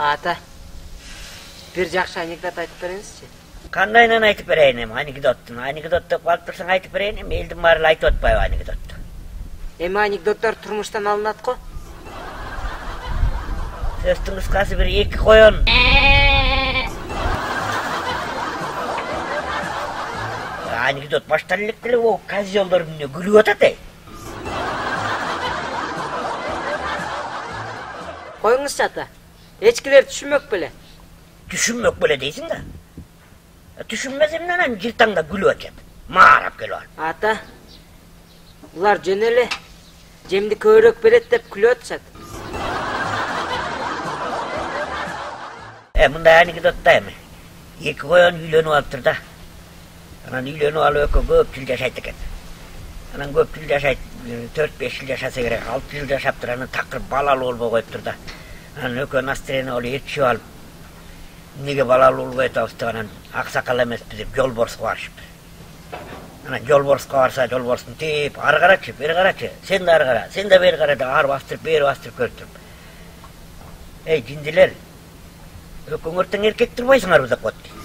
Ата, bir жакшы анекдот айтып бериңизчи. Кандайынан айтып берейин эми анекдоттун? Анекдот деп калып турсаң айтып берейин, эми элдин баары айтып атпайбы анекдотту? Эми анекдоттор турмуштан алынат го. Сөзтүн кыскасы бир эки коён. Анекдот баштан элек деле о козёлдор эмне күлүп атат эй. Коюңузчу ата. Эчкилер түшүнмөк беле. Түшүнмөк беле дейсиң да. Түшүнбөс эмне анан жыртаңда күлүп атат. Маарап келип алып. Ата, булар жөн эле жемди көбүрөөк берет деп күлүп атышат. Мындай анекдотта эми эки коён үйлөнүп алыптыр да. Анан үйлөнүп алып экөө көп жыл жашайт экен. Анан көп жыл жашайт, 4-5 жыл жашаса керек, 6 жыл жашаптыр, анан такыр балалуу болбой коюптур да. Анан экөө настроение болуп ээрчип алып, эмнеге балалуу болбой атабыз деп анан аксакал эмеспиз деп жолборско барышыптыр. Анан жолборско барса, жолборстун теп, ары карачы, бери карачы, сен да ары кара, сен да бери кара деп ары бастырып, бери бастырып көрүптүр. Эй, жиндилер, экөөңөр тең эркек турбайсыңарбы деп коет.